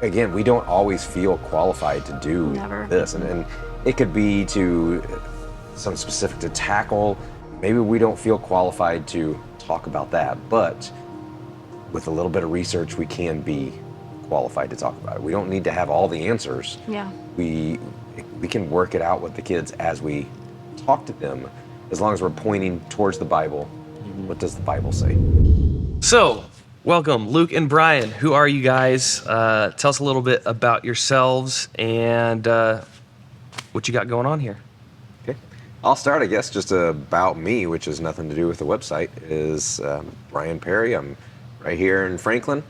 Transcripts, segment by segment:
again, we don't always feel qualified to do Never. this. And it could be to something specific to tackle. Maybe we don't feel qualified to talk about that, but with a little bit of research, we can be qualified to talk about it. We don't need to have all the answers. Yeah. We can work it out with the kids as we talk to them, as long as we're pointing towards the Bible. What does the Bible say? So, welcome, Luke and Brian. Who are you guys? Tell us a little bit about yourselves and what you got going on here. Okay, I'll start, I guess, just about me, which has nothing to do with the website, is Brian Perry. I'm right here in Franklin.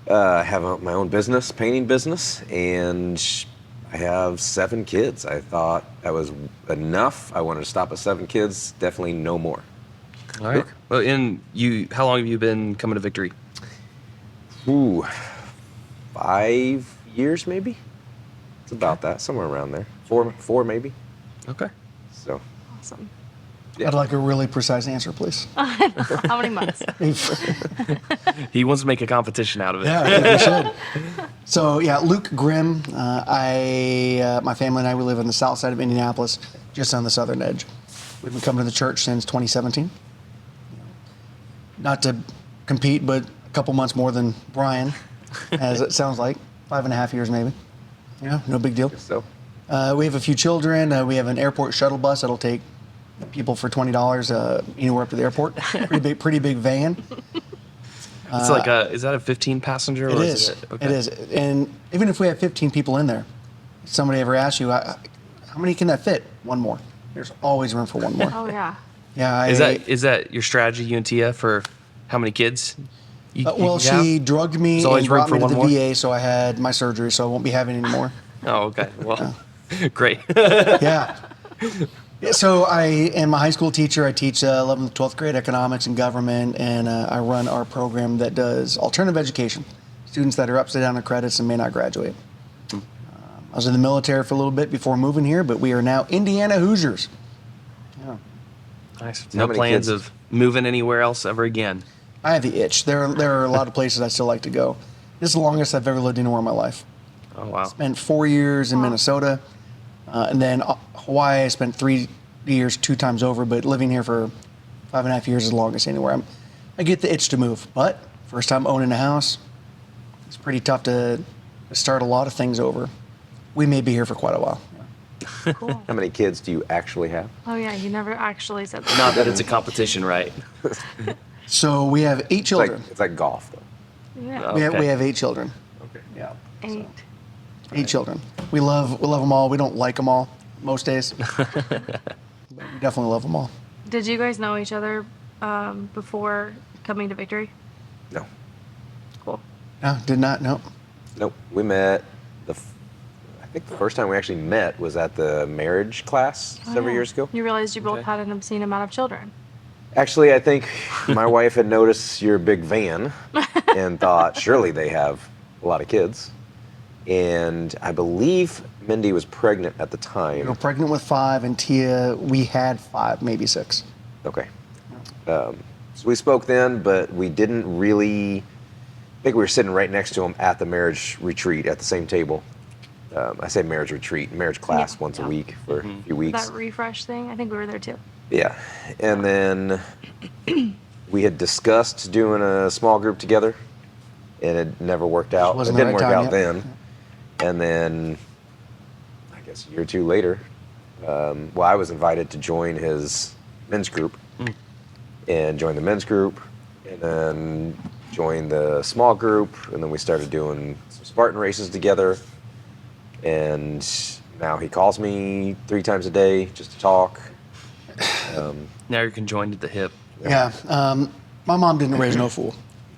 I have my own business, painting business, and I have 7 kids. I thought that was enough. I wanted to stop at 7 kids, definitely no more. All right. Well, how long have you been coming to Victory? Ooh, 5 years maybe? It's about that, somewhere around there. Four maybe. Okay. So, Awesome. yeah. I'd like a really precise answer, please. How many months? He wants to make a competition out of it. Yeah, I think we should. So, yeah, Luke Grimm. My family and I, we live on the south side of Indianapolis, just on the southern edge. We've been coming to the church since 2017. Not to compete, but a couple months more than Brian, as it sounds like. 5.5 years, maybe. Yeah, no big deal. So, We have a few children. We have an airport shuttle bus that'll take people for $20 anywhere up to the airport. Pretty big van. It's like is that a 15 passenger? It or is. Okay. It is. And even if we have 15 people in there, somebody ever asks you, how many can that fit? One more. There's always room for one more. Oh, yeah. Yeah. Is that your strategy, you and Tia, for how many kids? You Well, can have? she drugged me There's always and room brought me for to the one more? VA, so I had my surgery, so I won't be having any more. Oh, okay. Well, great. Yeah. So I am a high school teacher. I teach 11th and 12th grade economics and government, and I run our program that does alternative education. Students that are upside down in credits and may not graduate. I was in the military for a little bit before moving here, but we are now Indiana Hoosiers. Yeah. Nice. How No many plans kids? of moving anywhere else ever again. I have the itch. There are a lot of places I still like to go. This is the longest I've ever lived anywhere in my life. Oh, wow. Spent 4 years in Minnesota, and then Hawaii. I spent 3 years 2 times over, but living here for 5.5 years is the longest anywhere. I get the itch to move, but first time owning a house, it's pretty tough to start a lot of things over. We may be here for quite a while. Cool. how many kids do you actually have? Oh, yeah. You never actually said that. Not that it's a competition, right? So we have 8 children. It's like golf, though. Yeah. Oh. We Okay. have 8 children. Okay. Yeah, 8. 8 children. We love them all. We don't like them all most days, but we definitely love them all. Did you guys know each other before coming to Victory? No. Cool. No, did not. No. Nope. We met, I think the first time we actually met was at the marriage class several Yeah. years ago. You realized you both Okay. had an obscene amount of children. Actually, I think my wife had noticed your big van and thought, surely they have a lot of kids. And I believe Mindy was pregnant at the We time. were pregnant with 5, and Tia, we had 5, maybe 6. Okay. So we spoke then, but we didn't really. I think we were sitting right next to him at the marriage retreat at the same table. I say marriage retreat, marriage class Yeah, once a yeah. week for a few weeks. That refresh thing, I think we were there too. Yeah. And then we had discussed doing a small group together, and it never worked out. It wasn't the didn't right work time out yet. then. And then, I guess a year or two later, I was invited to join his men's group and join the men's group, and then join the small group, and then we started doing some Spartan races together. And now he calls me 3 times a day just to talk. Now you're conjoined at the hip. Yeah. My mom didn't raise no fool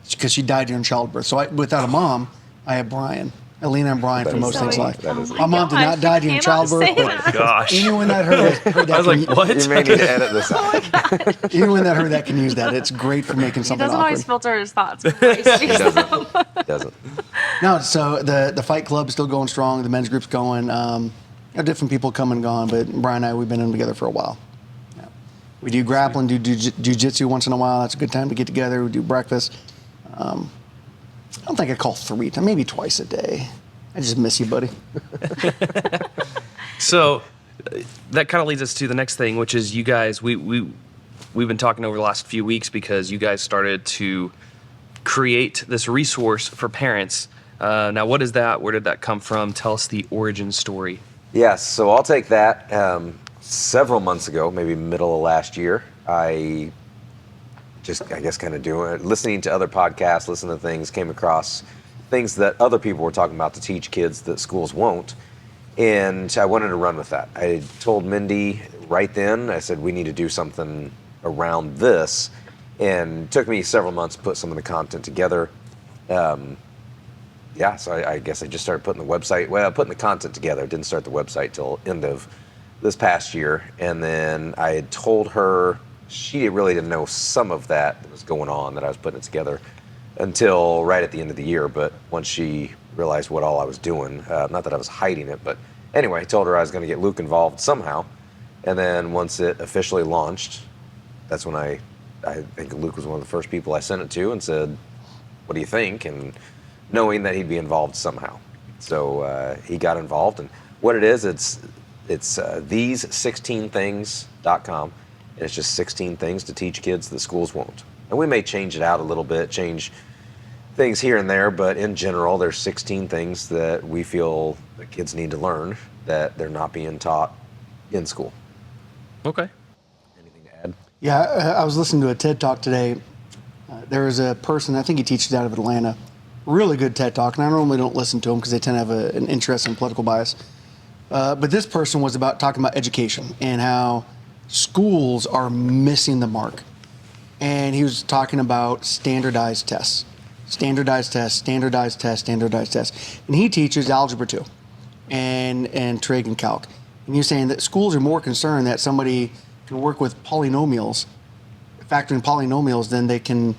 because she died during childbirth. So without a mom, I have Brian. Alina and Brian for most things in life. That is- My mom did not die during childbirth, but Gosh. anyone that heard that I was like, what? You may need to edit this out. anyone that heard that can use that. It's great for making He something doesn't awkward. always filter his thoughts. before he speaks them. Doesn't. No, so the fight club's still going strong. The men's group's going. Different people come and gone, but Brian and I, we've been in together for a while. Yeah. We do grappling, do jiu-jitsu once in a while. That's a good time to get together. We do breakfast. I don't think I call 3 times, maybe twice a day. I just miss you, buddy. So that kind of leads us to the next thing, which is you guys. We've been talking over the last few weeks because you guys started to create this resource for parents. Now, what is that? Where did that come from? Tell us the origin story. Yes, so I'll take that. Several months ago, maybe middle of last year, I guess kind of listening to other podcasts, listening to things, came across things that other people were talking about to teach kids that schools won't. And I wanted to run with that. I told Mindy right then, I said, we need to do something around this. And it took me several months to put some of the content together. So I guess I just started putting the content together. Didn't start the website till end of this past year. And then I had told her, she really didn't know some of that was going on, that I was putting it together until right at the end of the year. But once she realized what all I was doing, not that I was hiding it, but anyway, I told her I was going to get Luke involved somehow. And then once it officially launched, that's when I think Luke was one of the first people I sent it to and said, what do you think? And knowing that he'd be involved somehow. So he got involved. And what it is, it's these16things.com. And it's just 16 things to teach kids that schools won't. And we may change it out a little bit, change things here and there, but in general, there's 16 things that we feel that kids need to learn that they're not being taught in school. Okay. Anything to add? Yeah, I was listening to a TED Talk today. There was a person, I think he teaches out of Atlanta, really good TED Talk, and I normally don't listen to them because they tend to have an interest in political bias. But this person was talking about education and how schools are missing the mark. And he was talking about standardized tests. Standardized tests. And he teaches Algebra 2 and trig and calc. And you're saying that schools are more concerned that somebody can work with polynomials, factoring polynomials, than they can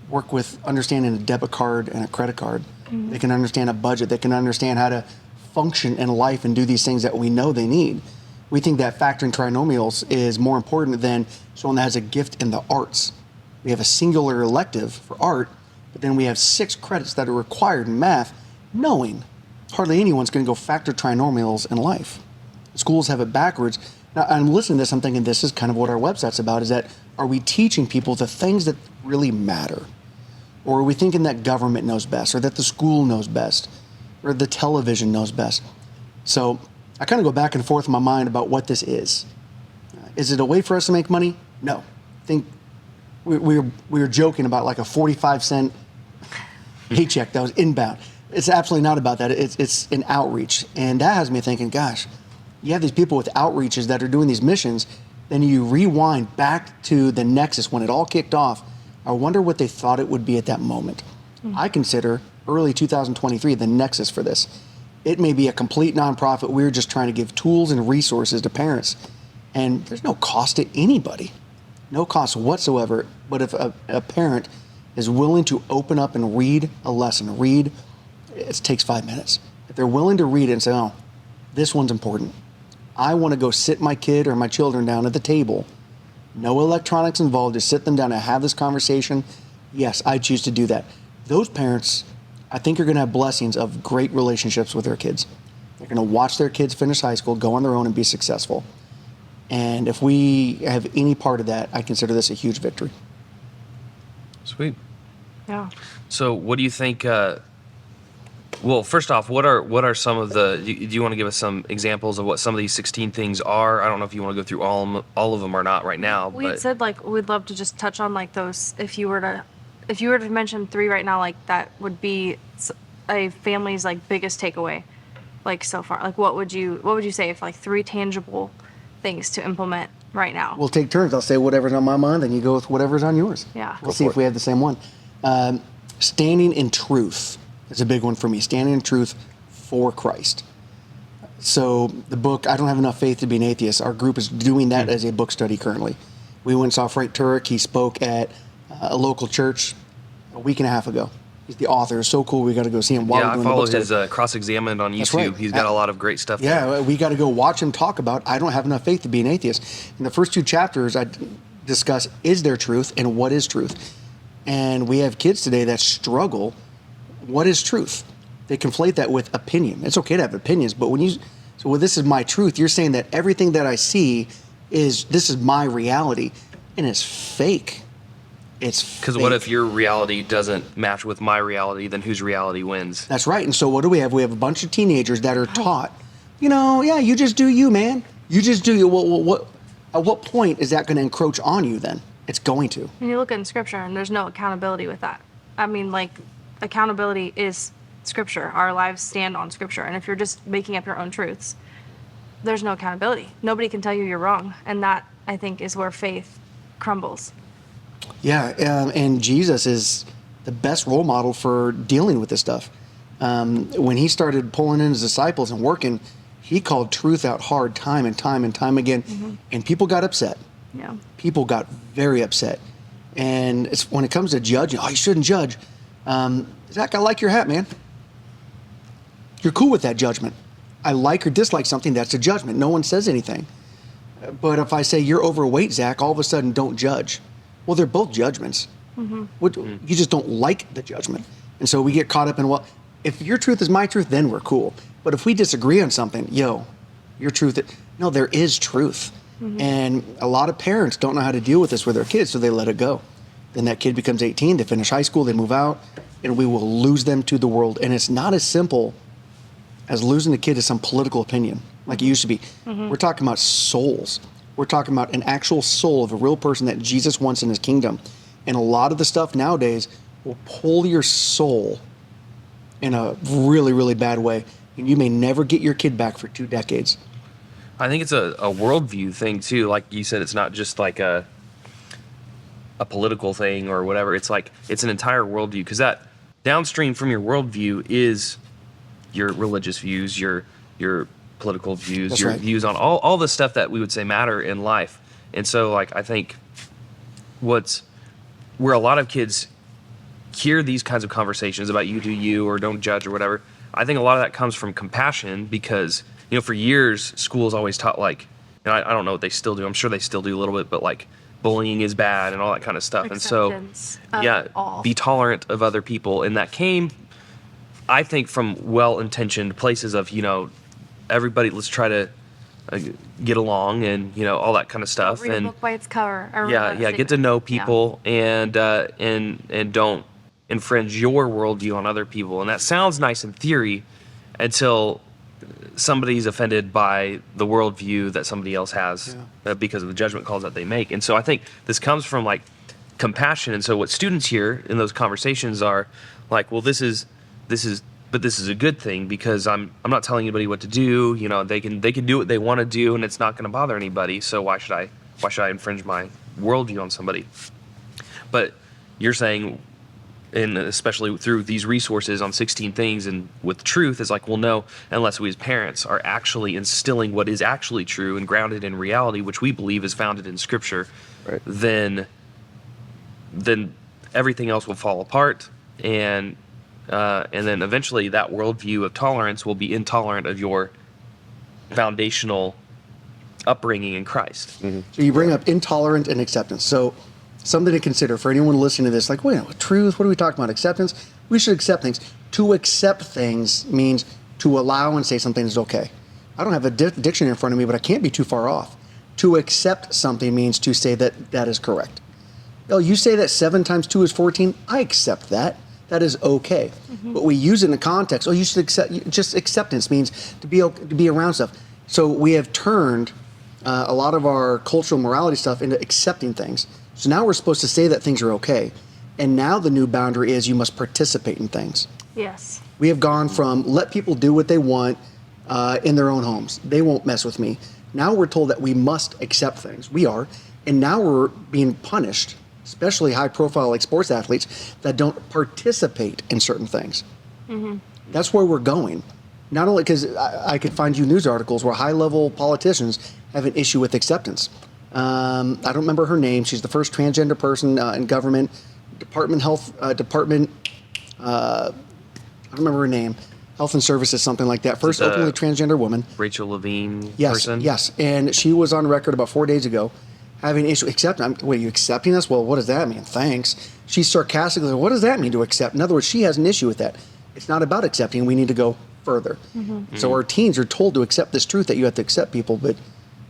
work with understanding a debit card and a credit card. Mm-hmm. They can understand a budget. They can understand how to function in life and do these things that we know they need. We think that factoring trinomials is more important than someone that has a gift in the arts. We have a singular elective for art, but then we have 6 credits that are required in math, knowing hardly anyone's going to go factor trinomials in life. Schools have it backwards. Now, I'm listening to this, I'm thinking this is kind of what our website's about, is that are we teaching people the things that really matter? Or are we thinking that government knows best, or that the school knows best, or the television knows best? So I kind of go back and forth in my mind about what this is. Is it a way for us to make money? No. I think we were joking about like a 45-cent paycheck that was inbound. It's absolutely not about that. It's an outreach. And that has me thinking, gosh, you have these people with outreaches that are doing these missions, then you rewind back to the nexus when it all kicked off. I wonder what they thought it would be at that moment. Mm-hmm. I consider early 2023 the nexus for this. It may be a complete nonprofit. We're just trying to give tools and resources to parents. And there's no cost to anybody, no cost whatsoever. But if a parent is willing to open up and read a lesson, it takes 5 minutes. If they're willing to read it and say, oh, this one's important. I want to go sit my kid or my children down at the table. No electronics involved, just sit them down and have this conversation. Yes, I choose to do that. Those parents, I think, are going to have blessings of great relationships with their kids. They're going to watch their kids finish high school, go on their own, and be successful. And if we have any part of that, I consider this a huge victory. Sweet. Yeah. So what do you think, well, first off, what are some of do you want to give us some examples of what some of these 16 things are? I don't know if you want to go through all of them or not right now. We but said like we'd love to just touch on like those. If you were to mention 3 right now, like that would be a family's like biggest takeaway, like so far. Like what would you say if like 3 tangible things to implement right now? We'll take turns. I'll say whatever's on my mind, and you go with whatever's on yours. Yeah. We'll see if we have the same one. Standing in truth is a big one for me. Standing in truth for Christ. So the book, I Don't Have Enough Faith to Be an Atheist, our group is doing that as a book study currently. We went and saw Frank Turek. He spoke at a local church a week and a half ago. He's the author. It's so cool. We got to go see him while we're I doing the follow book his study. Cross-Examined on YouTube. That's right. He's got a lot of great stuff there. Yeah, we got to go watch him talk about I don't have enough faith to be an atheist. In the first 2 chapters, I discuss is there truth and what is truth. And we have kids today that struggle what is truth? They conflate that with opinion. It's okay to have opinions, but this is my truth. You're saying that everything that I see this is my reality, and it's fake. It's Because what if your reality doesn't match with my reality? Then whose reality wins? That's right. And so what do we have? We have a bunch of teenagers that are taught, you just do you, man. You just do you. What? At what point is that going to encroach on you then? It's going to. And you look in scripture and there's no accountability with that. I mean, like, accountability is scripture. Our lives stand on scripture. And if you're just making up your own truths, there's no accountability. Nobody can tell you you're wrong. And that, I think, is where faith crumbles. Yeah, and Jesus is the best role model for dealing with this stuff. When he started pulling in his disciples and working, he called truth out hard time and time and time again, and people got upset. Yeah. People got very upset. And it's when it comes to judging, you shouldn't judge. Zach, I like your hat, man. You're cool with that judgment. I like or dislike something, that's a judgment. No one says anything. But if I say you're overweight, Zach, all of a sudden don't judge. Well, they're both judgments. You just don't like the judgment. And so we get caught up in, well, if your truth is my truth, then we're cool. But if we disagree on something, your truth, no, there is truth. And a lot of parents don't know how to deal with this with their kids, so they let it go. Then that kid becomes 18, they finish high school, they move out, and we will lose them to the world. And it's not as simple as losing a kid to some political opinion like it used to be. We're talking about souls. We're talking about an actual soul of a real person that Jesus wants in his kingdom. And a lot of the stuff nowadays will pull your soul in a really, really bad way. And you may never get your kid back for 2 decades. I think it's a worldview thing too. Like you said, it's not just like a political thing or whatever. It's like it's an entire worldview, because that downstream from your worldview is your religious views, your political views, That's your right. views on all the stuff that we would say matter in life. And so, like, I think where a lot of kids hear these kinds of conversations about you do you or don't judge or whatever, I think a lot of that comes from compassion, because for years schools always taught, like, I don't know what they still do, I'm sure they still do a little bit, but like bullying is bad and all that kind of stuff. Acceptance And so of all. be tolerant of other people, and that came, I think, from well-intentioned places of everybody, let's try to get along and all that kind of stuff. Read a And book by its cover. I remember yeah, that get to statement. know people, and don't infringe your worldview on other people. And that sounds nice in theory until somebody's offended by the worldview that somebody else has, because of the judgment calls that they make. And so I think this comes from like compassion. And so what students hear in those conversations are like, well, this is a good thing, because I'm not telling anybody what to do. They can do what they want to do, and it's not going to bother anybody. So why should I infringe my worldview on somebody? But you're saying, and especially through these resources on 16 things and with truth, is like, well, no, unless we as parents are actually instilling what is actually true and grounded in reality, which we believe is founded in Scripture, Right. then everything else will fall apart, and then eventually that worldview of tolerance will be intolerant of your foundational upbringing in Christ. So you bring up intolerant and acceptance. So something to consider for anyone listening to this, like, wait, truth, what are we talking about? Acceptance? We should accept things. To accept things means to allow and say something is okay. I don't have a dictionary in front of me, but I can't be too far off. To accept something means to say that that is correct. Oh, you say that 7 times 2 is 14? I accept that. That is okay. But we use it in the context. Oh, you should accept. Just acceptance means to be around stuff. So we have turned a lot of our cultural morality stuff into accepting things. So now we're supposed to say that things are okay. And now the new boundary is you must participate in things. Yes. We have gone from let people do what they want in their own homes. They won't mess with me. Now we're told that we must accept things. We are. And now we're being punished, especially high-profile like sports athletes that don't participate in certain things. That's where we're going. Not only because I could find you news articles where high-level politicians have an issue with acceptance. I don't remember her name. She's the first transgender person in government. I don't remember her name. Health and Services, something like that. First it, openly transgender woman. Rachel Levine Yes, person? yes. And she was on record about 4 days ago having an issue accepting. Wait, you accepting us? Well, what does that mean? Thanks. She's sarcastically, what does that mean to accept? In other words, she has an issue with that. It's not about accepting. We need to go further. So our teens are told to accept this truth that you have to accept people, but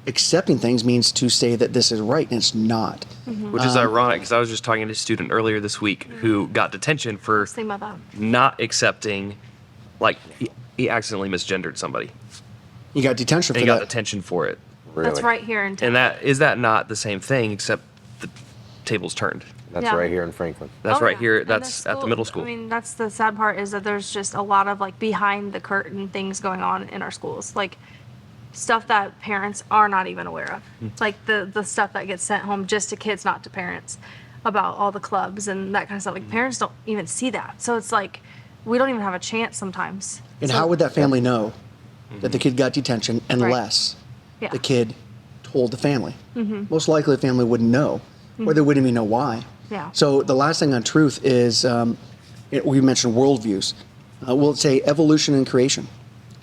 accepting things means to say that this is right, and it's not. Which is ironic, because I was just talking to a student earlier this week who got detention for Think about that. not accepting, like, he accidentally misgendered somebody. You got detention And for he got that. detention for it. Really. That's right here in town. And is that not the same thing, except the tables turned? That's Yeah. right here in Franklin. That's Oh, right yeah. here. And That's at the middle school. I mean, that's the sad part is that there's just a lot of like behind the curtain things going on in our schools, like stuff that parents are not even aware of. It's like the stuff that gets sent home just to kids, not to parents, about all the clubs and that kind of stuff. Like parents don't even see that, so it's like we don't even have a chance sometimes. And So- how would that family know that the kid got detention unless Yeah. the kid told the family? Most likely the family wouldn't know, or they wouldn't even know why. Yeah. So the last thing on truth is, we mentioned worldviews. We'll say evolution and creation.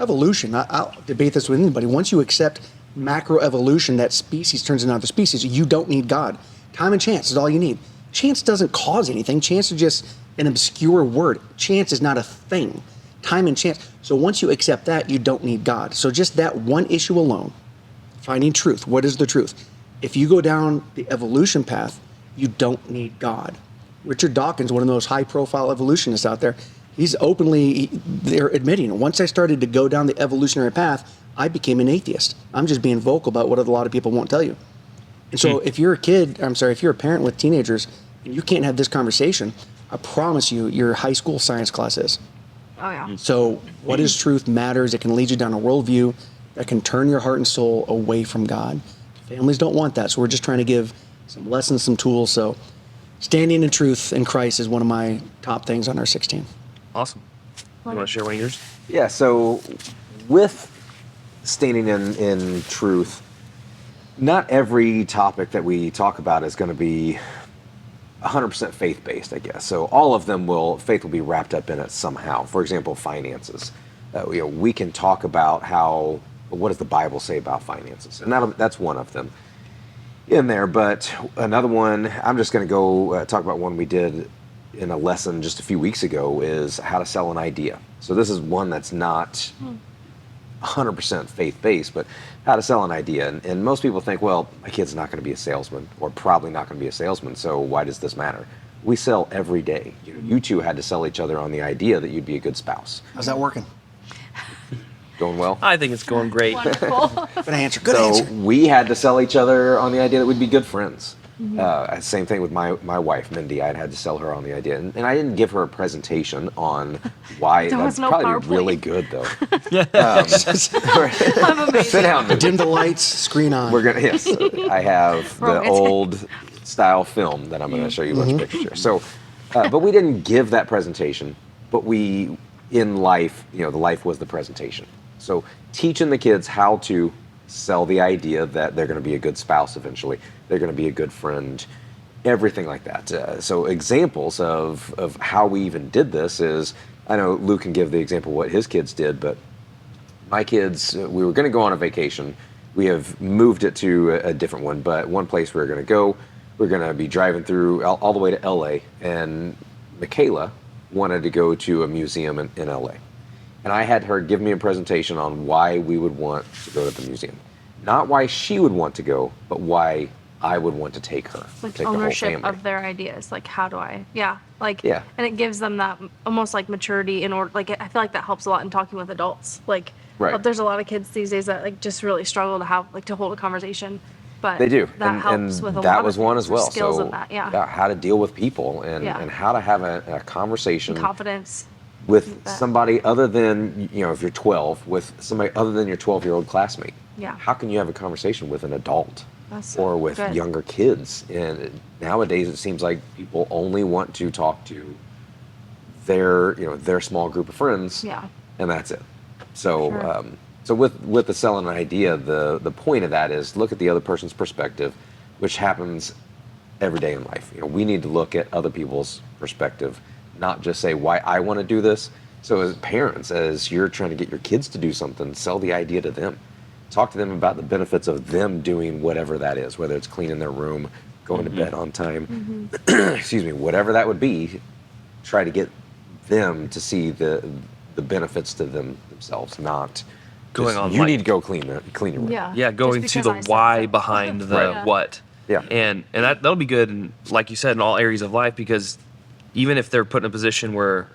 Evolution, I'll debate this with anybody. Once you accept macroevolution, that species turns into another species, you don't need God. Time and chance is all you need. Chance doesn't cause anything. Chance is just an obscure word. Chance is not a thing. Time and chance. So once you accept that, you don't need God. So just that one issue alone, finding truth. What is the truth? If you go down the evolution path, you don't need God. Richard Dawkins, one of those high-profile evolutionists out there, they're admitting, once I started to go down the evolutionary path, I became an atheist. I'm just being vocal about what a lot of people won't tell you. And so if you're a parent with teenagers and you can't have this conversation, I promise you your high school science class is. Oh yeah. So what is truth matters. It can lead you down a worldview that can turn your heart and soul away from God. Families don't want that, so we're just trying to give some lessons, some tools. So standing in truth in Christ is one of my top things on our 16. Awesome. You want to share one of yours? Yeah, so with standing in truth, not every topic that we talk about is going to be 100% faith-based, I guess. So all of them faith will be wrapped up in it somehow. For example, finances. We can talk about what does the Bible say about finances? And that's one of them in there. But another one, I'm just going to go talk about one we did in a lesson just a few weeks ago, is how to sell an idea. So this is one that's not 100% faith-based, but how to sell an idea. And most people think, well, my kid's not going to be a salesman, or probably not going to be a salesman, so why does this matter? We sell every day. You two had to sell each other on the idea that you'd be a good spouse. How's that working? Going well? I think it's going great. Wonderful. Good answer. Good So answer. we had to sell each other on the idea that we'd be good friends. Same thing with my wife, Mindy. I had to sell her on the idea. And I didn't give her a presentation on why. There was That'd no probably be PowerPoint. really good, though. I'm amazing. Sit down, Mindy. Dim the lights, screen on. Yes, I have the Romantic. old style film that I'm going to show you a bunch of pictures. So, but we didn't give that presentation, but in life, the life was the presentation. So teaching the kids how to sell the idea that they're going to be a good spouse eventually, they're going to be a good friend, everything like that. So examples of how we even did this is, I know Luke can give the example of what his kids did, but my kids, we were going to go on a vacation. We have moved it to a different one, but one place we were going to go, we're going to be driving through all the way to LA, and Michaela wanted to go to a museum in LA. And I had her give me a presentation on why we would want to go to the museum. Not why she would want to go, but why I would want to take her. Like take the whole ownership family. of their ideas. Like how do I? Yeah. Like. Yeah. And it gives them that almost like maturity in order. Like I feel like that helps a lot in talking with adults. Like. Right. There's a lot of kids these days that like just really struggle to hold a conversation. But They do, That and helps with a that lot was of one things, as well. or skills so in that. Yeah. about how to deal with people and Yeah. and how to have a conversation Confidence. with that. somebody other than if you're 12, with somebody other than your 12-year-old classmate. Yeah. How can you have a conversation with an adult That's or with good. younger kids? And nowadays it seems like people only want to talk to their small group of friends. Yeah. And that's it. So Sure. so with the selling an idea, the point of that is look at the other person's perspective, which happens every day in life. We need to look at other people's perspective, not just say why I want to do this. So as parents, as you're trying to get your kids to do something, sell the idea to them. talk to them about the benefits of them doing whatever that is, whether it's cleaning their room, going to bed on time, excuse me, whatever that would be. Try to get them to see the benefits to themselves, not Going just, on, you like- need to go clean your room. Yeah. Yeah, going Just to because the I said why so. behind the Right. what. Yeah. And that'll be good, and like you said, in all areas of life, because even if they're put in a position where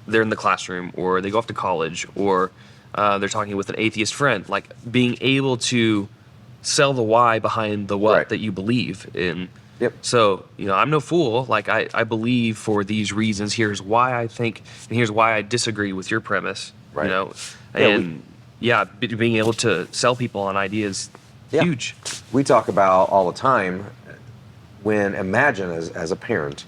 they're in the classroom or they go off to college or they're talking with an atheist friend, like being able to sell the why behind the what Right. that you believe in. Yep. So, I'm no fool. Like, I believe for these reasons. Here's why I think, and here's why I disagree with your premise. Right. And being able to sell people on ideas, Yeah. huge. We talk about all the time when imagine as a parent,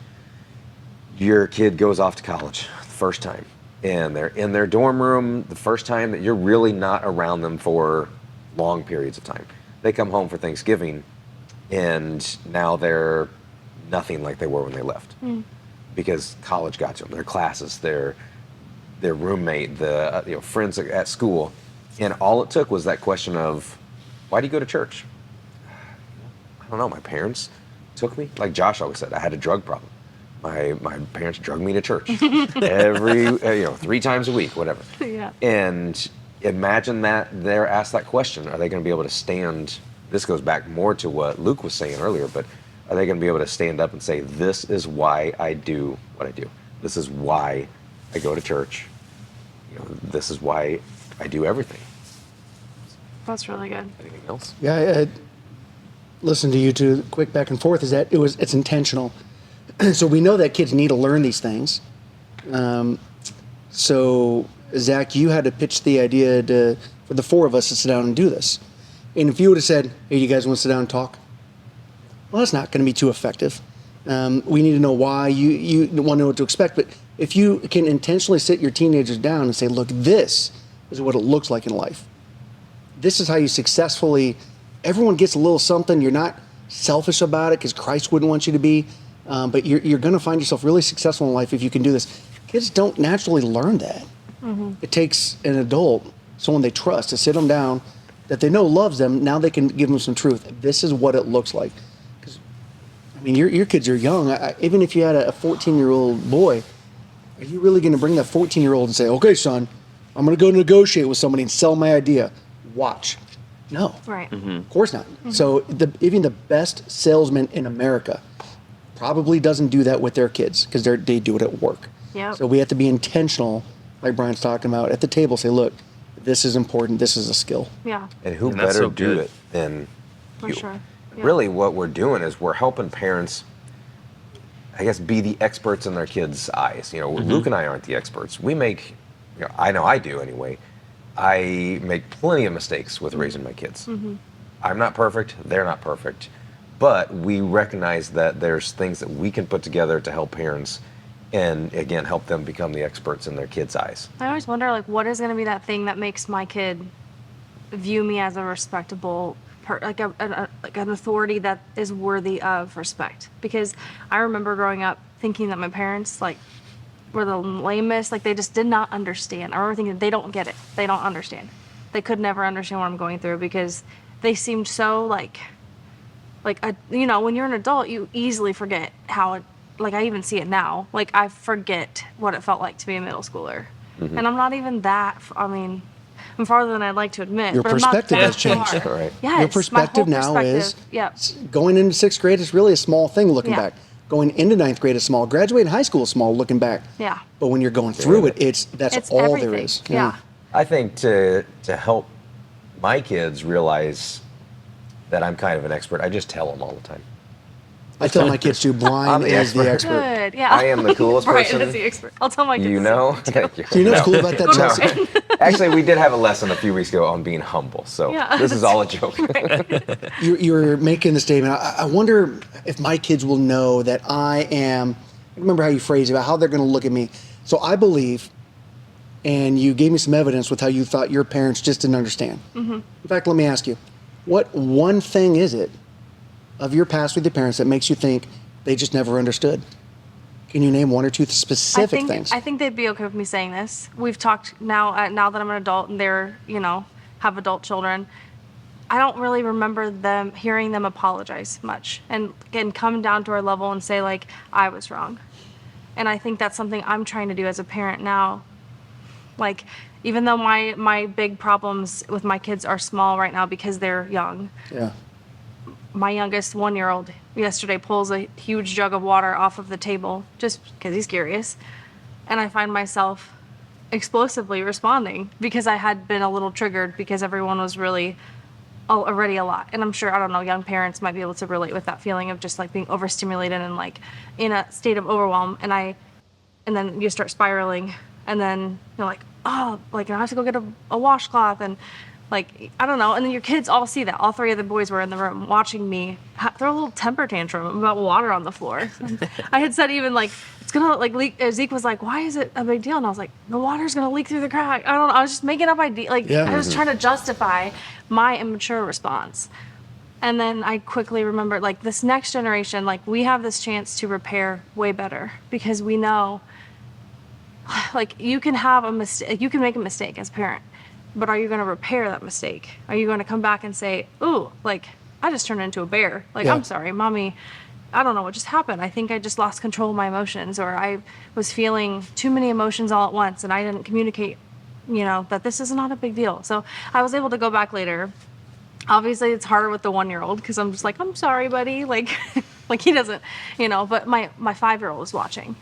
your kid goes off to college the first time, and they're in their dorm room the first time that you're really not around them for long periods of time. They come home for Thanksgiving, and now they're nothing like they were when they left, because college got to them, their classes, their roommate, the friends at school, and all it took was that question of, why do you go to church? I don't know. My parents took me. Like Josh always said, I had a drug problem. My parents drug me to church every 3 times a week, whatever. Yeah. And imagine that they're asked that question: are they going to be able to stand? This goes back more to what Luke was saying earlier, but are they going to be able to stand up and say, "This is why I do what I do. This is why I go to church. This is why I do everything." That's really good. Anything else? Yeah, I listened to you two quick back and forth. Is that it's intentional. So we know that kids need to learn these things. So Zach, you had to pitch the idea for the 4 of us to sit down and do this. And if you would have said, "Hey, you guys want to sit down and talk?" Well, that's not going to be too effective. We need to know why. You want to know what to expect. But if you can intentionally sit your teenagers down and say, "Look, this is what it looks like in life. This is how you successfully." Everyone gets a little something. You're not selfish about it because Christ wouldn't want you to be. But you're going to find yourself really successful in life if you can do this. Kids don't naturally learn that. It takes an adult, someone they trust, to sit them down, that they know loves them. Now they can give them some truth. This is what it looks like. Because, I mean, your kids are young. Even if you had a 14-year-old boy, are you really going to bring that 14-year-old and say, "Okay, son, I'm going to go negotiate with somebody and sell my idea. Watch"? No. Right. Of course not. So even the best salesman in America probably doesn't do that with their kids because they do it at work. Yep. So we have to be intentional, like Brian's talking about, at the table. Say, "Look, this is important. This is a skill." Yeah. And who And that's better so do good. it than For you? sure. Yeah. Really, what we're doing is we're helping parents, I guess, be the experts in their kids' eyes. Luke and I aren't the experts. We make, I know I do anyway. I make plenty of mistakes with raising my kids. I'm not perfect. They're not perfect. But we recognize that there's things that we can put together to help parents and, again, help them become the experts in their kids' eyes. I always wonder, like, what is going to be that thing that makes my kid view me as a respectable, like an authority that is worthy of respect? Because I remember growing up thinking that my parents, like, were the lamest, like, they just did not understand. I remember thinking, they don't get it. They don't understand. They could never understand what I'm going through because they seemed so, like when you're an adult, you easily forget how it, like, I even see it now. Like, I forget what it felt like to be a middle schooler. And I'm not even that, I'm farther than I'd like to admit. Your but I'm not perspective that has changed. far. Right. Yes, Your my perspective whole now is perspective, yep. going into 6th grade is really a small thing looking Yeah. back. Going into 9th grade is small. Graduating high school is small looking back. Yeah. But when you're going through it, that's It's all everything. there is. Yeah. I think to help my kids realize that I'm kind of an expert, I just tell them all the time. I tell my kids too, Brian I'm the is the expert. expert. Good, yeah. I am the coolest Brian person. is the expert. I'll tell my kids You the know? same thing, Thank you. Do you know what's No. cool about that, Go Chelsea? Brian. Actually, we did have a lesson a few weeks ago on being humble, so Yeah, this is all a joke. You're making the statement. I wonder if my kids will know that I am. I remember how you phrased it, about how they're going to look at me. So I believe, and you gave me some evidence with how you thought your parents just didn't understand. In fact, let me ask you, what one thing is it of your past with your parents that makes you think they just never understood? Can you name 1 or 2 specific things? I think they'd be okay with me saying this. We've talked now that I'm an adult and they're, have adult children. I don't really remember hearing them apologize much and come down to our level and say like, I was wrong. And I think that's something I'm trying to do as a parent now. Like, even though my big problems with my kids are small right now because they're young, Yeah. my youngest 1-year-old yesterday pulls a huge jug of water off of the table just because he's curious. And I find myself explosively responding because I had been a little triggered because everyone was really already a lot. And I'm sure, I don't know, young parents might be able to relate with that feeling of just like being overstimulated and like in a state of overwhelm. And then you start spiraling, and then you're like, oh, like I have to go get a washcloth, and like, I don't know. And then your kids all see that. All 3 of the boys were in the room watching me throw a little temper tantrum about water on the floor. I had said even like, it's gonna like leak. Zeke was like, why is it a big deal? And I was like, the water's gonna leak through the crack. I don't know. I was just making up ideas. Like, Yeah. I was trying to justify my immature response. And then I quickly remembered, like, this next generation, like, we have this chance to repair way better because we know, like, you can have a mistake, you can make a mistake as a parent, but are you going to repair that mistake? Are you going to come back and say, ooh, like, I just turned into a bear. Like, Yeah. I'm sorry, mommy, I don't know what just happened. I think I just lost control of my emotions, or I was feeling too many emotions all at once and I didn't communicate, that this is not a big deal. So I was able to go back later. Obviously, it's harder with the 1-year-old because I'm just like, I'm sorry, buddy. Like, like he doesn't, but my 5-year-old is watching.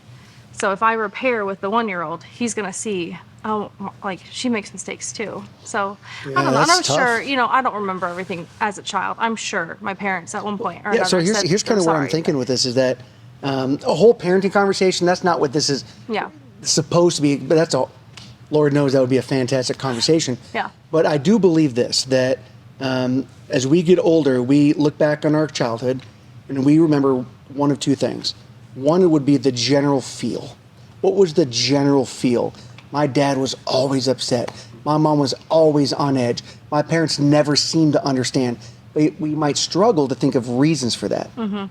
So if I repair with the 1-year-old, he's going to see, oh, like she makes mistakes too. So I Yeah, don't know. And that's I'm tough. sure, I don't remember everything as a child. I'm sure my parents at one point or Yeah, so another said here's kind of they're where I'm sorry, thinking but- with this is that a whole parenting conversation, that's not what this is Yeah. supposed to be, but that's all. Lord knows that would be a fantastic conversation. Yeah. But I do believe this, that as we get older, we look back on our childhood and we remember one of two things. One would be the general feel. What was the general feel? My dad was always upset. My mom was always on edge. My parents never seemed to understand. We might struggle to think of reasons for that. Mm-hmm.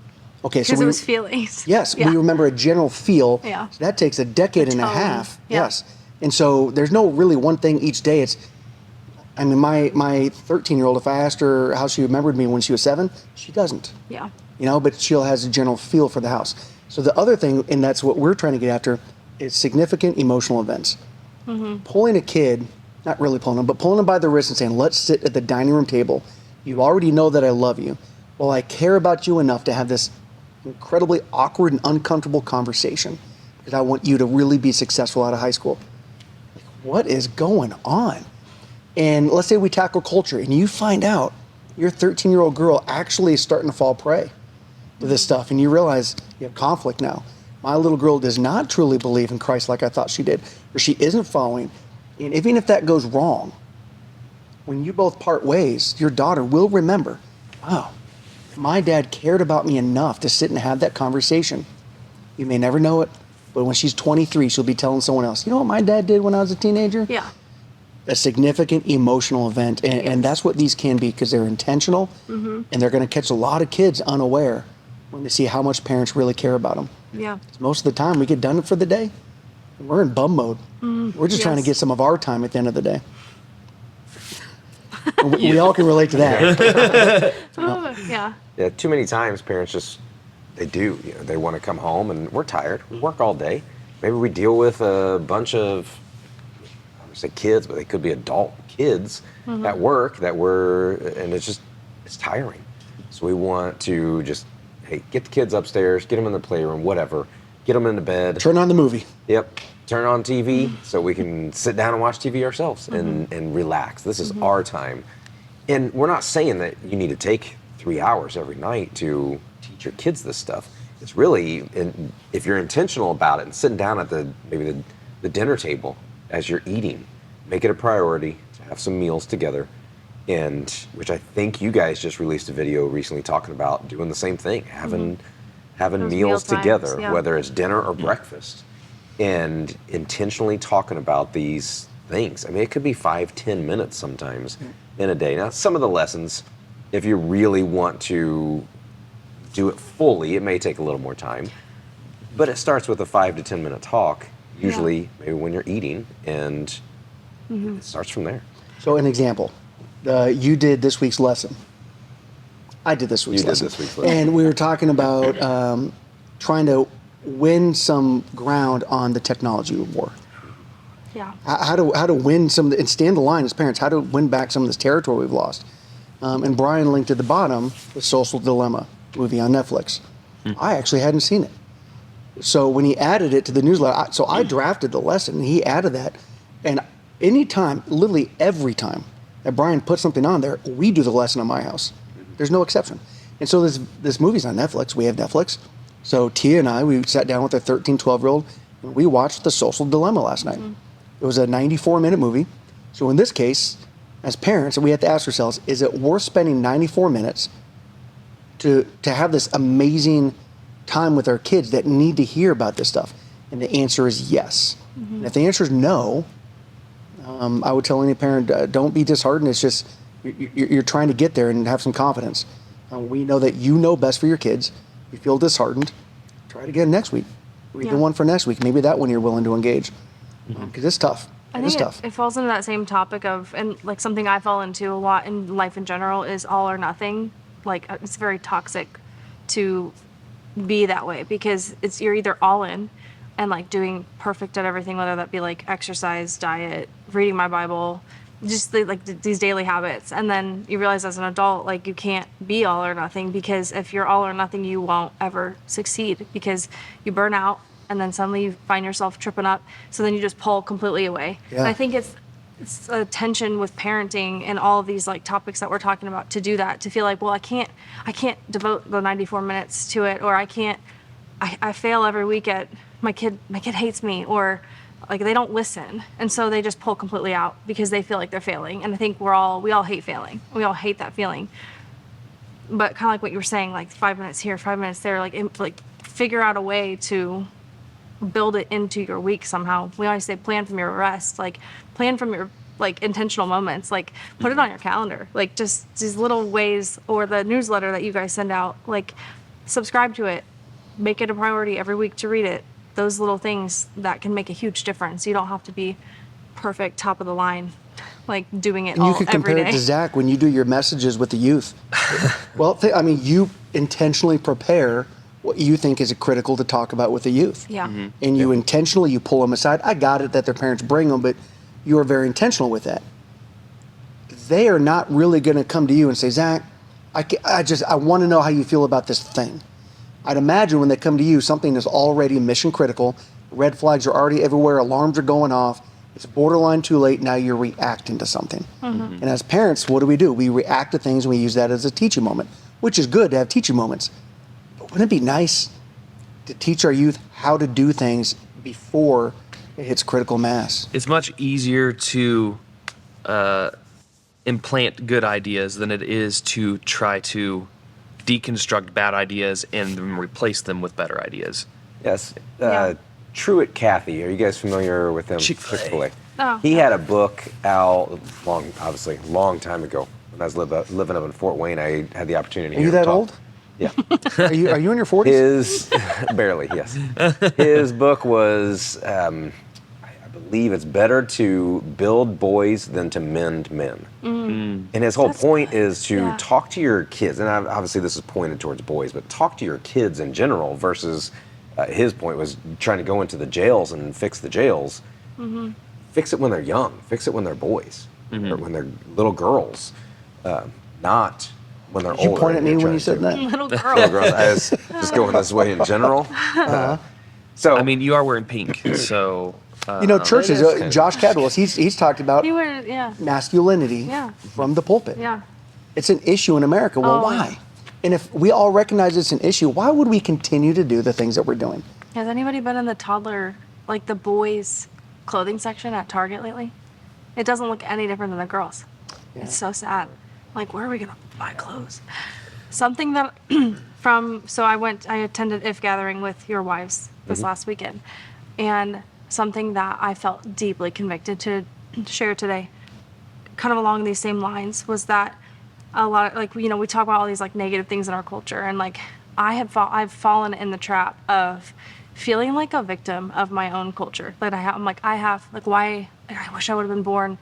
Okay, so Because it was feelings. Yes, Yeah. we remember a general feel. Yeah. So that takes a decade The and a tone. half. Yeah. Yes. And so there's no really one thing each day. My 13-year-old, if I asked her how she remembered me when she was 7, she doesn't. Yeah. But she'll has a general feel for the house. So the other thing, and that's what we're trying to get after, is significant emotional events. Mm-hmm. Pulling a kid, not really pulling them, but pulling them by the wrist and saying, let's sit at the dining room table. You already know that I love you. Well, I care about you enough to have this incredibly awkward and uncomfortable conversation because I want you to really be successful out of high school. Like, what is going on? And let's say we tackle culture and you find out your 13-year-old girl actually is starting to fall prey to this stuff, and you realize you have conflict now. My little girl does not truly believe in Christ like I thought she did, or she isn't following. And even if that goes wrong, when you both part ways, your daughter will remember, wow, my dad cared about me enough to sit and have that conversation. You may never know it, but when she's 23, she'll be telling someone else, you know what my dad did when I was a teenager? Yeah. A significant emotional event. And that's what these can be because they're intentional, and they're going to catch a lot of kids unaware when they see how much parents really care about them. Yeah. Most of the time, we get done for the day, and we're in bum mode. We're just trying to Yes. get some of our time at the end of the day. We all can relate to that. Yeah. Yeah, too many times parents just, they do. They want to come home and we're tired. We work all day. Maybe we deal with a bunch of, I would say kids, but they could be adult kids at work and it's tiring. So we want to just, hey, get the kids upstairs, get them in the playroom, whatever, get them into bed. Turn on the movie. Yep. Turn on TV so we can sit down and watch TV ourselves and relax. This is our time. And we're not saying that you need to take 3 hours every night to teach your kids this stuff. It's really, if you're intentional about it and sitting down at maybe the dinner table as you're eating, make it a priority to have some meals together. And which I think you guys just released a video recently talking about doing the same thing, having Those meals meal times, together, yeah. whether it's dinner or breakfast, and intentionally talking about these things. I mean, it could be 5-10 minutes sometimes in a day. Now, some of the lessons, if you really want to do it fully, it may take a little more time, but it starts with a 5 to 10 minute talk, usually maybe when you're eating, and it starts from there. So an example. You did this week's lesson. I did this week's You did lesson. this week's lesson. And we were talking about trying to win some ground on the technology war. Yeah. How to win some and stand the line as parents. How to win back some of this territory we've lost. And Brian linked at the bottom the Social Dilemma movie on Netflix. I actually hadn't seen it. So when he added it to the newsletter, so I drafted the lesson and he added that. And anytime, literally every time that Brian puts something on there, we do the lesson on my house. There's no exception. And so this movie's on Netflix. We have Netflix. So Tia and I, we sat down with our 13, 12-year-old, and we watched The Social Dilemma last night. It was a 94-minute movie. So in this case, as parents, we have to ask ourselves, is it worth spending 94 minutes to have this amazing time with our kids that need to hear about this stuff? And the answer is yes. And if the answer is no, I would tell any parent, don't be disheartened. It's just you're trying to get there and have some confidence. We know that you know best for your kids. You feel disheartened, try it again next week. Read the one for next week. Maybe that one you're willing to engage, because it's tough. I It's think tough. it falls into that same topic of, and like something I fall into a lot in life in general is all or nothing. Like it's very toxic to be that way, because you're either all in and like doing perfect at everything, whether that be like exercise, diet, reading my Bible, just these daily habits. And then you realize as an adult, like you can't be all or nothing, because if you're all or nothing, you won't ever succeed, because you burn out and then suddenly you find yourself tripping up. So then you just pull completely away. Yeah. And I think it's a tension with parenting and all of these like topics that we're talking about, to do that, to feel like, well, I can't devote the 94 minutes to it, or I fail every week at my kid hates me, or like they don't listen, and so they just pull completely out because they feel like they're failing. And I think we all hate failing. We all hate that feeling. But kind of like what you were saying, like 5 minutes here, 5 minutes there, like figure out a way to build it into your week somehow. We always say plan from your rest, like plan from your like intentional moments, like put it on your calendar, like just these little ways, or the newsletter that you guys send out, like subscribe to it, make it a priority every week to read it. Those little things that can make a huge difference. You don't have to be perfect, top of the line, like doing it And you all could every compare day. it to Zach when you do your messages with the youth. Well, you intentionally prepare what you think is critical to talk about with the youth. Yeah. And you intentionally, you pull them aside. I got it that their parents bring them, but you are very intentional with that. They are not really going to come to you and say, Zach, I want to know how you feel about this thing. I'd imagine when they come to you, something is already mission critical. Red flags are already everywhere. Alarms are going off. It's borderline too late. Now you're reacting to something. And as parents, what do? We react to things, and we use that as a teaching moment, which is good to have teaching moments. But wouldn't it be nice to teach our youth how to do things before it hits critical mass? It's much easier to implant good ideas than it is to try to deconstruct bad ideas and then replace them with better ideas. Yes. Yeah. Truett Cathy. Are you guys familiar with him? Chick-fil-A. Chick-fil-A. Oh, He had a book out long time ago. When I was living up in Fort Wayne, I had the opportunity. Are you that old? Yeah. Are you in your 40s? His barely, yes. His book was, I believe it's better to build boys than to mend men. And his whole point is to talk to your kids, and obviously this is pointed towards boys, but talk to your kids in general versus his point was trying to go into the jails and fix the jails. Fix it when they're young. Fix it when they're boys, or when they're little girls, not when they're Did you older. point at and me you're when you trying said to- that? little Little girl. girls. I was just going this way in general. So I mean, you are wearing pink, so Churches, It is kind of- Josh Cadwell, he's talked about You were, yeah. masculinity Yeah. from the pulpit. Yeah. It's an issue in America. Well, Oh. why? And if we all recognize it's an issue, why would we continue to do the things that we're doing? Has anybody been in the toddler, like the boys' clothing section at Target lately? It doesn't look any different than the girls. It's so sad. Like, where are we gonna buy clothes? Something that I attended IF gathering with your wives this last weekend, and something that I felt deeply convicted to share today, kind of along these same lines, was that a lot of, we talk about all these like negative things in our culture, and like I've fallen in the trap of feeling like a victim of my own culture. That I wish I would have been born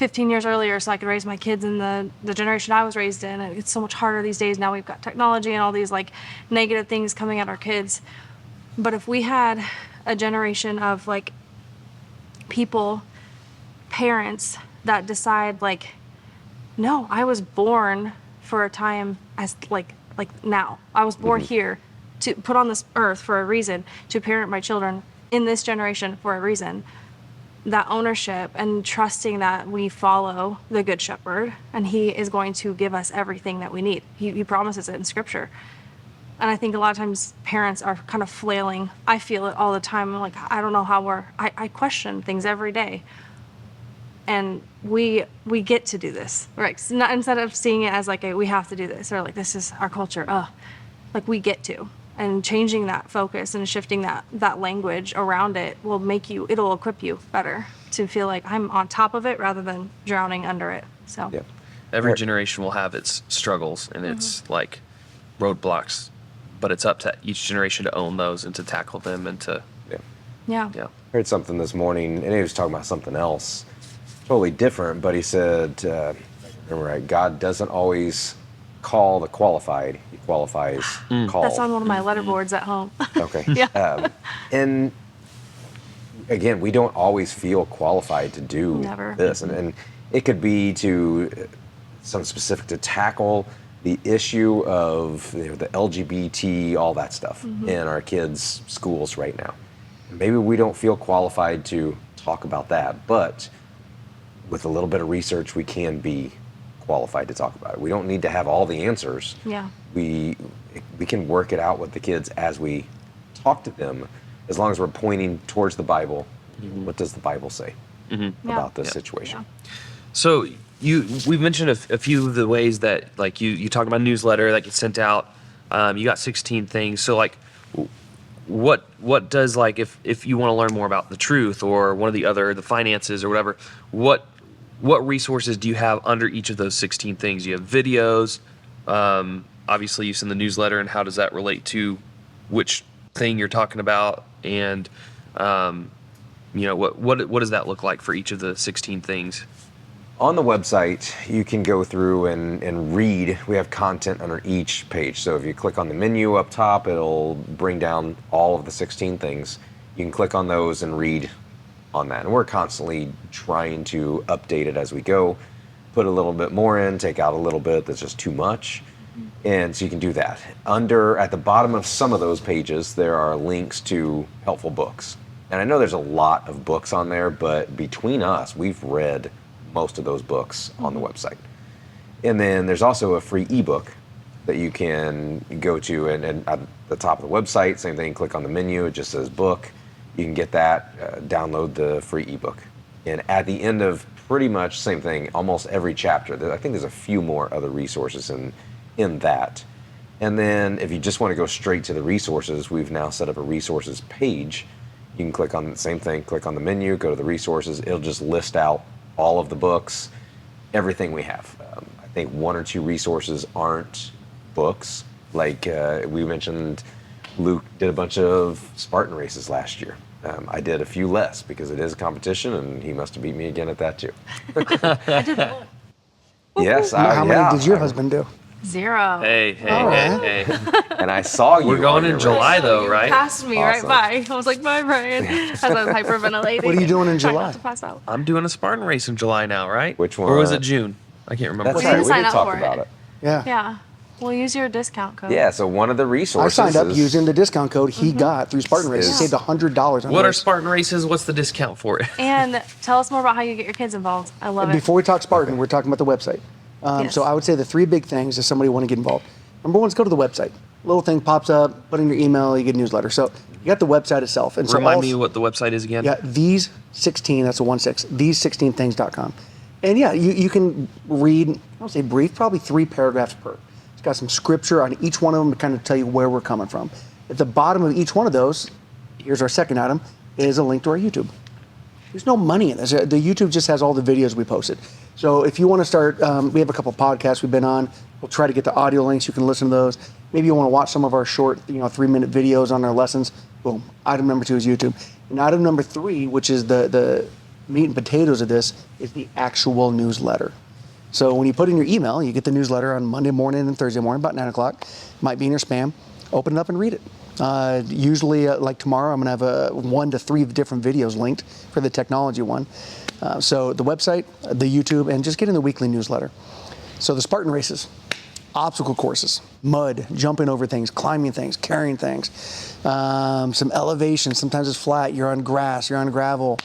15 years earlier so I could raise my kids in the generation I was raised in. And it's so much harder these days. Now we've got technology and all these like negative things coming at our kids. But if we had a generation of like people, parents that decide like, no, I was born for a time as like now. I was born here to put on this earth for a reason, to parent my children in this generation for a reason. That ownership and trusting that we follow the Good Shepherd and he is going to give us everything that we need. He promises it in Scripture. And I think a lot of times parents are kind of flailing. I feel it all the time. I'm like, I don't know how I question things every day. And we get to do this, right? So not, instead of seeing it as like we have to do this or like this is our culture, like we get to. And changing that focus and shifting that language around it will it'll equip you better to feel like I'm on top of it rather than drowning under it. So Yeah. Every generation will have its struggles and its like roadblocks, but it's up to each generation to own those and to tackle them and to yeah. yeah. I heard something this morning, and he was talking about something else, totally different. But he said, if I remember right, God doesn't always call the qualified; He qualifies called. That's on one of my letterboards at home. Okay. Yeah. And again, we don't always feel qualified to do Never. this, and it could be to some specific to tackle the issue of the LGBT, all that stuff in our kids' schools right now. Maybe we don't feel qualified to talk about that, but with a little bit of research, we can be qualified to talk about it. We don't need to have all the answers. Yeah. We can work it out with the kids as we talk to them, as long as we're pointing towards the Bible. What does the Bible say about this situation? Yeah. So we've mentioned a few of the ways that like you talked about a newsletter that gets sent out. You got 16 things. So like, what does like if you want to learn more about the truth or one of the finances or whatever, what resources do you have under each of those 16 things? You have videos. Obviously, you send the newsletter, and how does that relate to which thing you're talking about? And what does that look like for each of the 16 things? On the website, you can go through and read. We have content under each page. So if you click on the menu up top, it'll bring down all of the 16 things. You can click on those and read on that. And we're constantly trying to update it as we go, put a little bit more in, take out a little bit that's just too much. And so you can do that. At the bottom of some of those pages, there are links to helpful books. And I know there's a lot of books on there, but between us, we've read most of those books on the website. And then there's also a free ebook that you can go to, and at the top of the website, same thing, click on the menu, it just says book. You can get that, download the free ebook. And at the end of pretty much same thing, almost every chapter, I think there's a few more other resources in that. And then if you just want to go straight to the resources, we've now set up a resources page. You can click on the same thing, click on the menu, go to the resources. It'll just list out all of the books, everything we have. I think one or two resources aren't books. Like we mentioned, Luke did a bunch of Spartan races last year. I did a few less because it is a competition, and he must have beat me again at that too. I did that. Yes, How many did your husband do? 0. Hey. And I saw you. We're going on in your July race. though, right? Passed me Awesome. right by. I was like, bye, Brian. As I was hyperventilating. What are you doing in Trying July? not to pass out. I'm doing a Spartan race in July now, right? Which one? Or was it June? I can't remember. That's We right. didn't We sign did up talk for about it. it. Yeah. Yeah. We'll use your discount code. Yeah. So one of the I resources. signed up is- using the discount code he got through Spartan Race. He is- saved $100 on What are race. Spartan races? What's the discount for it? And tell us more about how you get your kids involved. I love it. Before we talk Spartan, we're talking about the website. Yes. So I would say the 3 big things if somebody want to get involved. Number 1 is go to the website. Little thing pops up, put in your email, you get a newsletter. So you got the website itself. And so Remind me what the website is again. Yeah, these 16, that's a 16, these16things.com. And yeah, you can read, I don't say brief, probably 3 paragraphs per. It's got some scripture on each one of them to kind of tell you where we're coming from. At the bottom of each one of those, here's our second item, is a link to our YouTube. There's no money in this. The YouTube just has all the videos we posted. So if you want to start, we have a couple podcasts we've been on. We'll try to get the audio links. You can listen to those. Maybe you want to watch some of our short, 3-minute videos on our lessons. Boom. Item number 2 is YouTube. And item number 3, which is the meat and potatoes of this is the actual newsletter. So when you put in your email, you get the newsletter on Monday morning and Thursday morning, about 9 o'clock. Might be in your spam. Open it up and read it. Usually, like tomorrow, I'm going to have 1 to 3 different videos linked for the technology one. So the website, the YouTube, and just getting the weekly newsletter. So the Spartan races, obstacle courses, mud, jumping over things, climbing things, carrying things, some elevation. Sometimes it's flat. You're on grass. You're on gravel.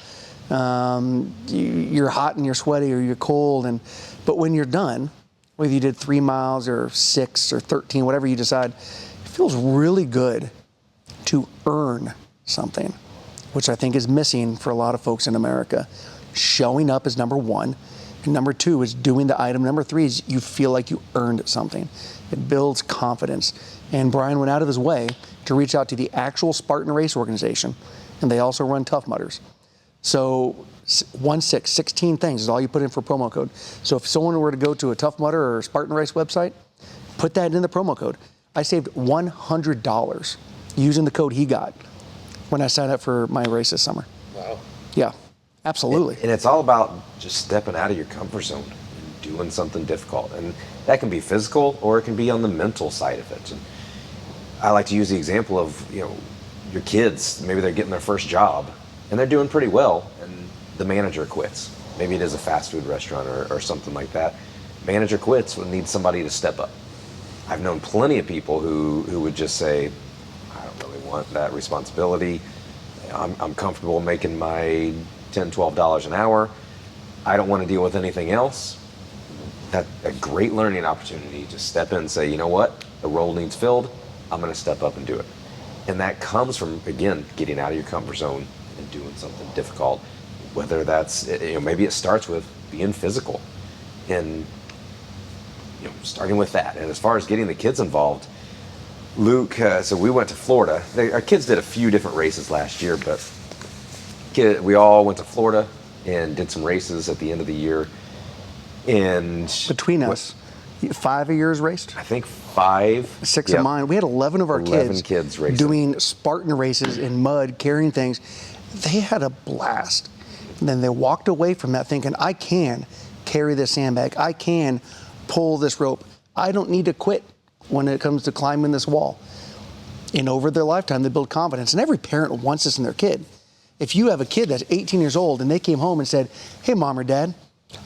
You're hot and you're sweaty, or you're cold. But when you're done, whether you did 3 miles or 6 or 13, whatever you decide, it feels really good to earn something, which I think is missing for a lot of folks in America. Showing up is number 1. And number 2 is doing the item. Number 3 is you feel like you earned something. It builds confidence. And Brian went out of his way to reach out to the actual Spartan Race organization, and they also run Tough Mudders. So 16 things is all you put in for promo code. So if someone were to go to a Tough Mudder or Spartan Race website, put that in the promo code. I saved $100 using the code he got when I signed up for my race this summer. Wow. Yeah, absolutely. And it's all about just stepping out of your comfort zone and doing something difficult. And that can be physical, or it can be on the mental side of it. And I like to use the example of, your kids, maybe they're getting their first job and they're doing pretty well, and the manager quits. Maybe it is a fast food restaurant or something like that. Manager quits and needs somebody to step up. I've known plenty of people who would just say, I don't really want that responsibility. I'm comfortable making my $10, $12 an hour. I don't want to deal with anything else. That's a great learning opportunity to step in and say, you know what, the role needs filled. I'm going to step up and do it. And that comes from, again, getting out of your comfort zone and doing something difficult. Whether that's, maybe it starts with being physical and, starting with that. And as far as getting the kids involved, Luke, so we went to Florida. Our kids did a few different races last year, but we all went to Florida and did some races at the end of the year. And Between us, 5 of yours raced? I think 5. 6 Yep. of mine. We had 11 of our 11 kids racing. doing Spartan races in mud, carrying things. They had a blast. And then they walked away from that thinking, I can carry this sandbag. I can pull this rope. I don't need to quit when it comes to climbing this wall. And over their lifetime, they build confidence. And every parent wants this in their kid. If you have a kid that's 18 years old and they came home and said, hey, Mom or Dad,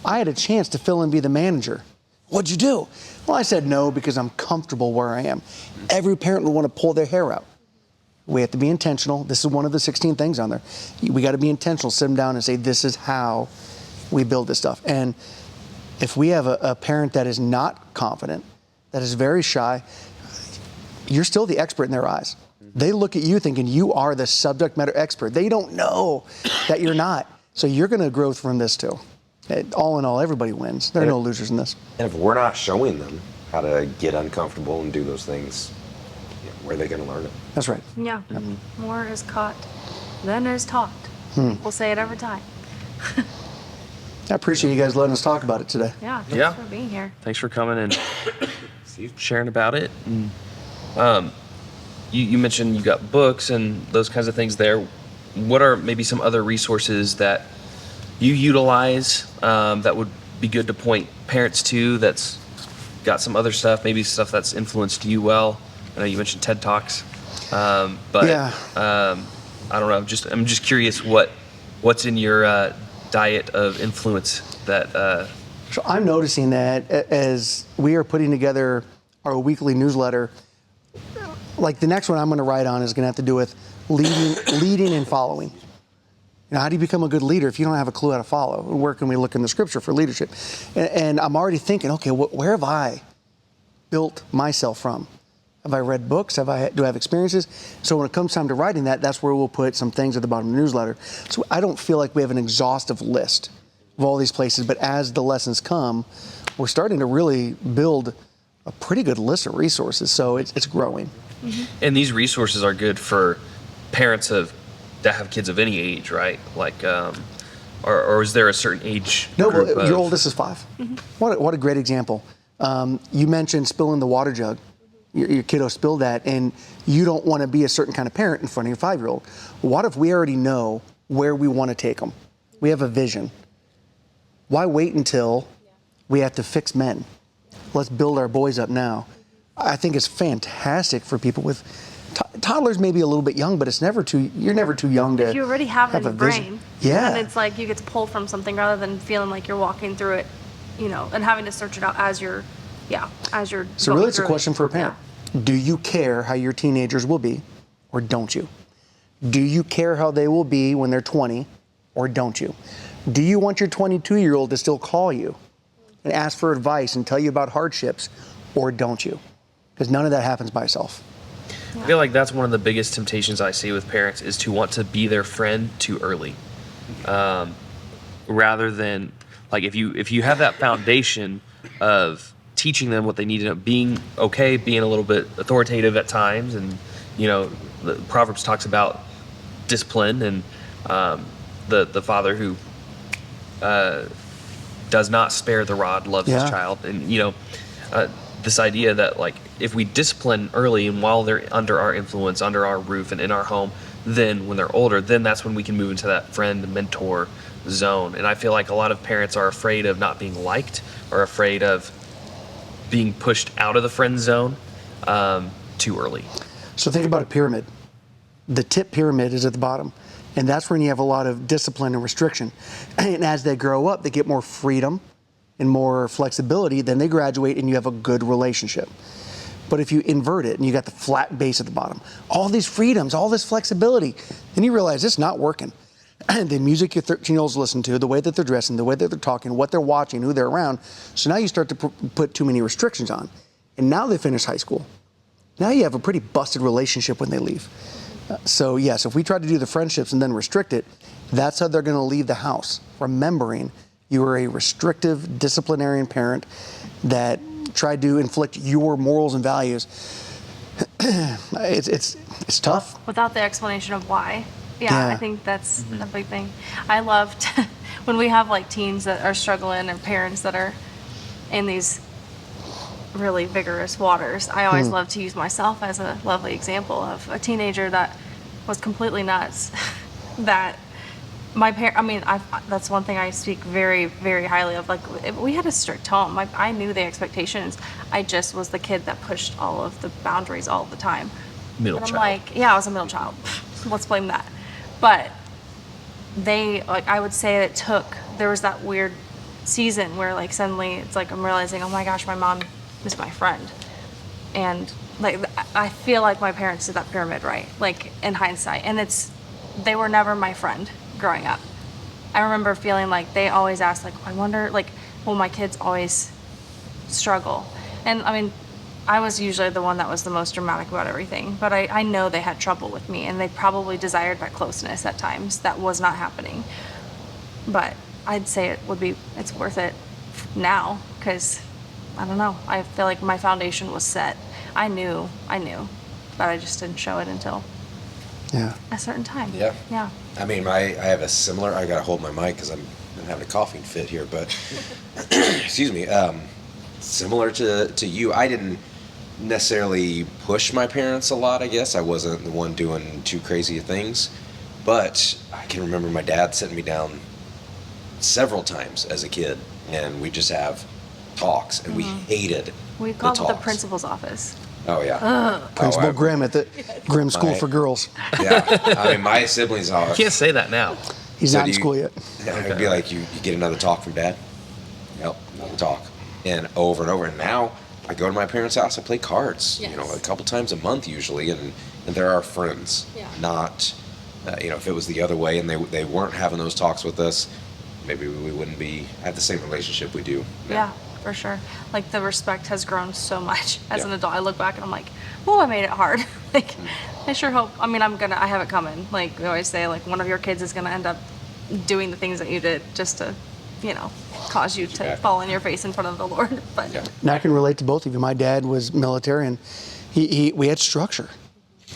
I had a chance to fill and be the manager. What'd you do? Well, I said no because I'm comfortable where I am. Every parent would want to pull their hair out. We have to be intentional. This is one of the 16 things on there. We got to be intentional, sit them down and say, this is how we build this stuff. And if we have a parent that is not confident, that is very shy, you're still the expert in their eyes. They look at you thinking you are the subject matter expert. They don't know that you're not. So you're going to grow from this too. All in all, everybody wins. There are no losers in this. And if we're not showing them how to get uncomfortable and do those things, where are they going to learn it? That's right. Yeah. More is caught than is taught. We'll say it every time. I appreciate you guys letting us talk about it today. Yeah. Thanks Yeah. for being here. Thanks for coming and sharing about it. And, you mentioned you got books and those kinds of things there. What are maybe some other resources that you utilize that would be good to point parents to that's got some other stuff, maybe stuff that's influenced you well? I know you mentioned TED Talks, but Yeah. I don't know. I'm just curious what's in your diet of influence that. So I'm noticing that as we are putting together our weekly newsletter, like the next one I'm going to write on is going to have to do with leading and following. How do you become a good leader if you don't have a clue how to follow? Where can we look in the scripture for leadership? And I'm already thinking, okay, where have I built myself from? Have I read books? Do I have experiences? So when it comes time to writing that, that's where we'll put some things at the bottom of the newsletter. So I don't feel like we have an exhaustive list of all these places, but as the lessons come, we're starting to really build a pretty good list of resources. So it's growing. And these resources are good for parents that have kids of any age, right? Like, or is there a certain age No, group but your of- oldest is 5. What a great example. You mentioned spilling the water jug. Your kiddo spilled that, and you don't want to be a certain kind of parent in front of your 5-year-old. What if we already know where we want to take them? We have a vision. Why wait until we have to fix men? Let's build our boys up now. I think it's fantastic for people with toddlers, maybe a little bit young, but you're never too young to If you already have it in a your vision. brain, Yeah. then it's like you get to pull from something rather than feeling like you're walking through it, and having to search it out as you're So really, it's a question for a parent. Do you care how your teenagers will be, or don't you? Do you care how they will be when they're 20, or don't you? Do you want your 22-year-old to still call you and ask for advice and tell you about hardships, or don't you? Because none of that happens by itself. I feel like that's one of the biggest temptations I see with parents is to want to be their friend too early, rather than like if you have that foundation of teaching them what they need to know, being okay, being a little bit authoritative at times, and the Proverbs talks about discipline and the father who does not spare the rod loves his child, and this idea that like if we discipline early and while they're under our influence, under our roof and in our home, then when they're older, then that's when we can move into that friend mentor zone. And I feel like a lot of parents are afraid of not being liked or afraid of being pushed out of the friend zone too early. So think about a pyramid. The tip pyramid is at the bottom, and that's when you have a lot of discipline and restriction. And as they grow up, they get more freedom and more flexibility, then they graduate and you have a good relationship. But if you invert it and you got the flat base at the bottom, all these freedoms, all this flexibility, then you realize it's not working. The music your 13-year-olds listen to, the way that they're dressing, the way that they're talking, what they're watching, who they're around. So now you start to put too many restrictions on. And now they finish high school. Now you have a pretty busted relationship when they leave. So yes, if we try to do the friendships and then restrict it, that's how they're going to leave the house, remembering you were a restrictive disciplinarian parent that tried to inflict your morals and values. It's tough. Without the explanation of why. Yeah. I think that's a big thing. I loved when we have like teens that are struggling and parents that are in these really vigorous waters. I always love to use myself as a lovely example of a teenager that was completely nuts. That my that's one thing I speak very, very highly of. Like, we had a strict home. I knew the expectations. I just was the kid that pushed all of the boundaries all the time. Middle And I'm child. like, yeah, I was a middle child. Let's blame that. But I would say there was that weird season where like suddenly it's like I'm realizing, oh my gosh, my mom is my friend. And like, I feel like my parents did that pyramid right, like in hindsight. And they were never my friend growing up. I remember feeling like they always asked, like, I wonder, like, will my kids always struggle? And I mean, I was usually the one that was the most dramatic about everything, but I know they had trouble with me, and they probably desired that closeness at times that was not happening. But I'd say it's worth it now, because I don't know, I feel like my foundation was set. I knew, but I just didn't show it until a certain time. Yeah. I mean, I have a similar. I gotta hold my mic because I'm having a coughing fit here. But excuse me. Similar to you, I didn't necessarily push my parents a lot. I guess I wasn't the one doing too crazy things, but I can remember my dad sitting me down several times as a kid, and we just have talks, and we hated. We called it the talks. principal's office. Oh yeah. Principal Oh, Grimm at the Grimm School for Girls. Yeah. I mean, my siblings are. You can't say that now. He's So not do in you- school yet. Yeah, it'd be like you get another talk from dad. Yep, another talk, and over and over. And now I go to my parents' house and play cards. Yes. A couple times a month usually, and they're our friends. Yeah. Not, if it was the other way and they weren't having those talks with us, maybe we wouldn't have the same relationship we do now. Yeah, for sure. Like, the respect has grown so much as Yeah. an adult. I look back and I'm like, oh, I made it hard. Like, I sure hope. I mean, I have it coming. Like, we always say, like, one of your kids is gonna end up doing the things that you did just to, cause you to Yeah. fall on your face in front of the Lord. But Yeah. And I can relate to both of you. My dad was military, and we had structure.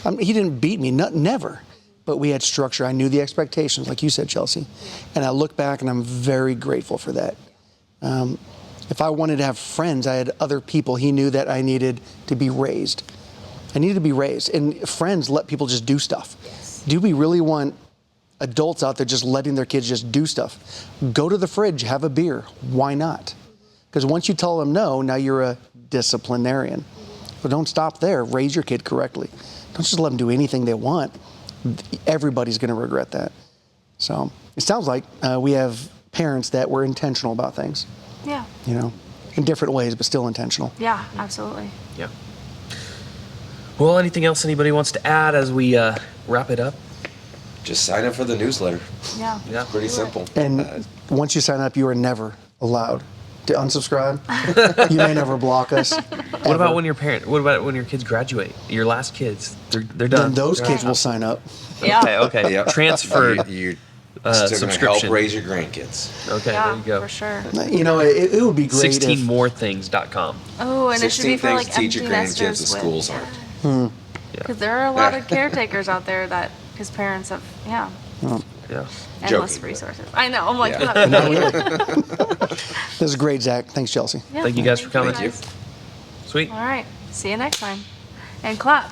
I mean, he didn't beat me, never, but we had structure. I knew the expectations, like you said, Chelsea. And I look back, and I'm very grateful for that. If I wanted to have friends, I had other people. He knew that I needed to be raised. I needed to be raised. And friends let people just do stuff. Do we really want adults out there just letting their kids just do stuff. Go to the fridge, have a beer. Why not? Because once you tell them no, now you're a disciplinarian. But don't stop there. Raise your kid correctly. Don't just let them do anything they want. Everybody's going to regret that. So it sounds like we have parents that were intentional about things, Yeah. you know, in different ways, but still intentional. Yeah, absolutely. Yeah. Well, anything else anybody wants to add as we wrap it up? Just sign up for the newsletter. Yeah. Yeah. Pretty simple. And once you sign up, you are never allowed to unsubscribe. You may never block us. What about when your kids graduate? Your last kids, they're Then done. those kids will sign up. Yeah. Okay. Yep. Transferred. You're still going to help subscription. raise your grandkids. Okay, Yeah, there you go. for sure. You know, it would be great 16morethings.com. Oh, and it should 16 be for things like to teach your empty grandkids the nesters schools aren't. Because there are a lot of caretakers out there that his parents have, yeah, Yeah. endless Joking, resources. I know. I'm like, Yeah. This is great, Zach. Thanks, Chelsea. Yeah, Thank you guys for coming. guys. Sweet. All right. See you next time. And clap.